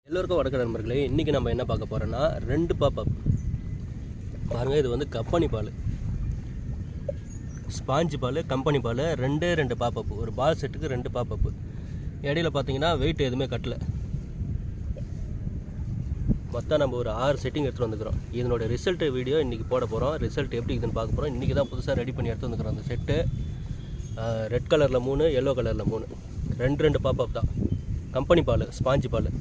எல்லோருக்கும் வணக்கம் நண்பர்களே. இன்றைக்கி நம்ம என்ன பார்க்க போகிறோன்னா 2 பாப்பப் பாருங்கள். இது வந்து கம்பெனி பால், ஸ்பாஞ்சு பால், கம்பெனி பால். 2 பாப்பப், ஒரு பால் செட்டுக்கு 2 பாப்பப்பு. இடையில பார்த்தீங்கன்னா வெயிட் எதுவுமே கட்டலை. மொத்தம் நம்ம ஒரு 6 செட்டிங் எடுத்துகிட்டு வந்துக்கிறோம். இதனோட ரிசல்ட்டு வீடியோ இன்றைக்கி போட போகிறோம். ரிசல்ட் எப்படி இதுன்னு பார்க்க போகிறோம். இன்றைக்கி தான் புதுசாக ரெடி பண்ணி எடுத்து வந்துக்கிறோம். அந்த செட்டு ரெட் கலரில் 3, எல்லோ கலரில் 3, 2 பாப்பப் தான். கம்பெனி பால், ஸ்பாஞ்சு பால்.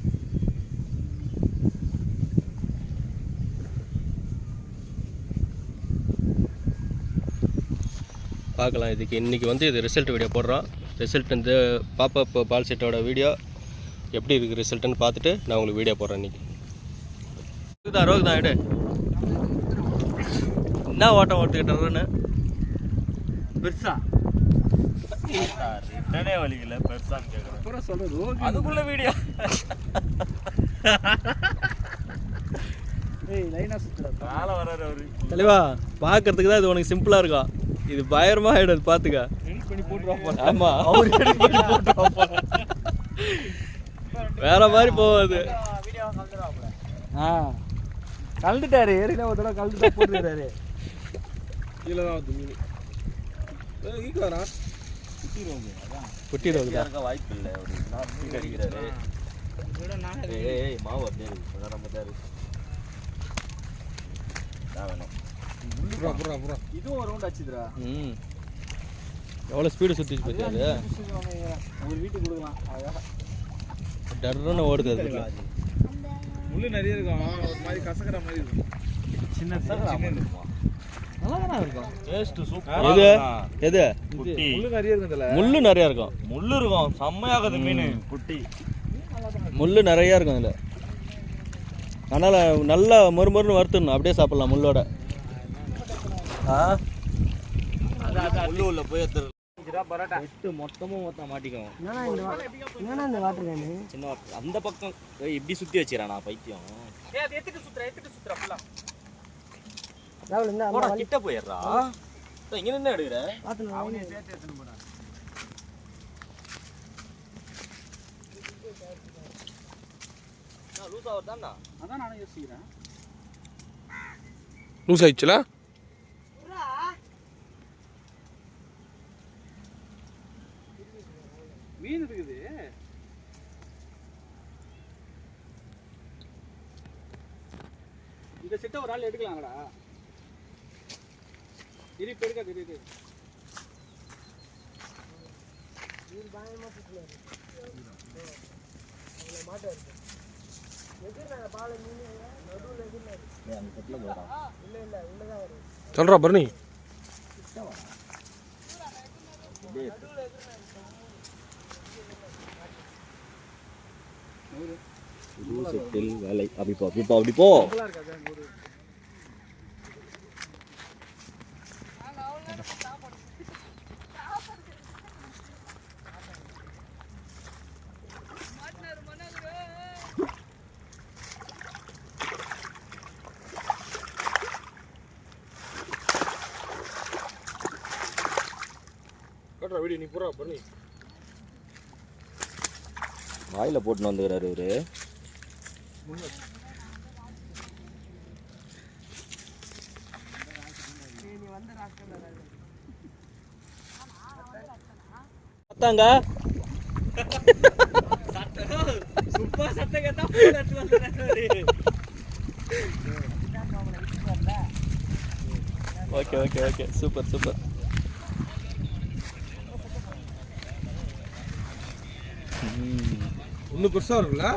பார்க்கலாம். இதுக்கு இன்றைக்கி வந்து இது ரிசல்ட் வீடியோ போடுறோம். ரிசல்ட் இந்த பாப்பப் பால் செட்டோட வீடியோ எப்படி இருக்குது ரிசல்ட்டுன்னு பார்த்துட்டு நான் உங்களுக்கு வீடியோ போடுறேன். இன்றைக்கி ரோக் தான் எடு. என்ன ஓட்டம் ஓட்டுக்கிட்டேன்னு பெருசா ரிட்டனே வலிக்கல பெருசான்னு கேட்குறேன். சொல்லுது அதுக்குள்ள வீடியோ மேலே வர்றாரு அவரு. தெளிவா பார்க்கறதுக்கு தான் இது உனக்கு சிம்பிளாக இருக்கும். இது பயங்கரமாக ஆகிடும். பார்த்துக்க. ஆமாம், அவர் வேற மாதிரி போவாது. கலந்துட்டாரு. ஏறினா ஒரு தடவை கலந்துட்டா போட்டுறாரு. கீழே தான் வந்து மீன் குட்டிடுவாங்க. வாய்ப்பு இல்லை. அவர் அடிக்கிறாரு. மாவு அப்படியே நம்ம தான் வேணும். இதுவும் ஒரு ரவுண்ட் ஆச்சுதுரா. எவ்வளோ ஸ்பீடு சுற்றிச்சு பார்த்தாரு. ஒரு வீட்டுக்கு கொடுக்கலாம். டர்ன்னு ஓடுது. அது முள்ளு நிறைய இருக்கும். ஒரு மாதிரி கசக்கிற மாதிரி இருக்கும். சின்ன இருக்கும். நல்லா தானே இருக்கும். Taste super. எது எது குட்டி முள்ளு நிறைய இருக்குதுல. முள்ளு நிறையா இருக்கும். முள்ளு இருக்கும். செம்மையாகுது மீன். குட்டி முள்ளு நிறையா இருக்கும் அதில். அதனால் நல்லா மொறுமொறுன்னு வறுத்துடணும். அப்படியே சாப்பிட்லாம் முள்ளோட. முள்ளு உள்ள போய் மொத்தமும் மாட்டிக்கும். சின்ன அந்த பக்கம் இப்படி சுத்தி வச்சிடறானா பைத்தியம். கிட்ட போயிடுறா. இங்க நின்று எடுக்கிற லூஸ் ஆயிடுச்சுல. மீன் இருக்குது. இந்த செட்டை ஒரு ஆள் எடுக்கலாங்கடா. இருப்பு எடுக்க தெரியுது. சொல்றா பரணி. வேலை அப்படி போ, அப்படி போ, அப்படி போ. வீடியோ நீ பூரா பண்ணி வாயில போட்டு வந்துக்கிறாரு இவரு. பார்த்தாங்க okay okay okay. Super super. இன்னும் பெருசாக இருக்குல்ல.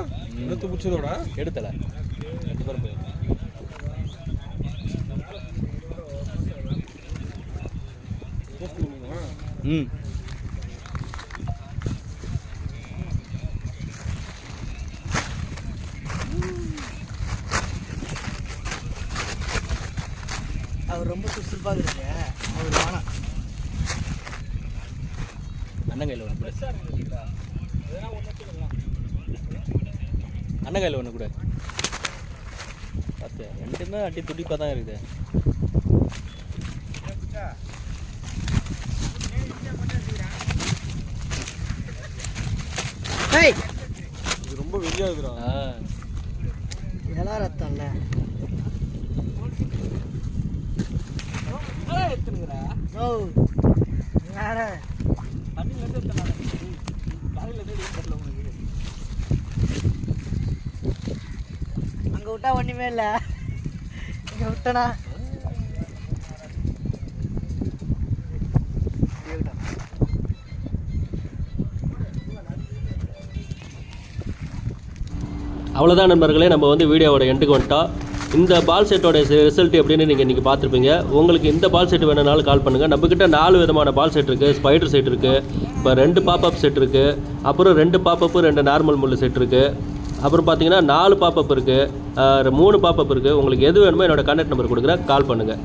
எடுத்து பிடிச்சதோட எடுத்தலை. அவர் ரொம்ப சுறுசுறுப்பாக இருக்கு. அவர் வேணாம். அண்ணன் கையில் ஒன்று கூட. அண்ணன் கையில் ஒன்று கூட. பார்த்து ரெண்டுமே அடி துடிப்பாக தான் இருக்குது. இது ரொம்ப வெளியாகுதுடா. எல்லாம் ரத்தம்ல ஓ வேற அங்கே விட்டா ஒன்றுமே இல்லை இங்கே விட்டனா அவ்வளோதான் நண்பர்களே, நம்ம வந்து வீடியோவோட எண்டுக்கு வந்துட்டோம். இந்த பால் செட்டோட ரிசல்ட் எப்படின்னு நீங்கள் இன்றைக்கி பார்த்துருப்பீங்க. உங்களுக்கு இந்த பால் செட் வேணுனாலும் கால் பண்ணுங்கள். நம்மக்கிட்ட 4 விதமான பால் செட் இருக்குது. ஸ்பைடர் செட் இருக்குது, இப்போ 2 பாப்அப் செட் இருக்குது, அப்புறம் 2 பாப்அப்பு 2 நார்மல் முள் செட் இருக்குது, அப்புறம் பார்த்தீங்கன்னா 4 பாப்அப் இருக்குது, 3 பாப்அப் இருக்குது. உங்களுக்கு எது வேணுமோ என்னோடய கான்டாக்ட் நம்பர் கொடுக்குறேன், கால் பண்ணுங்கள்.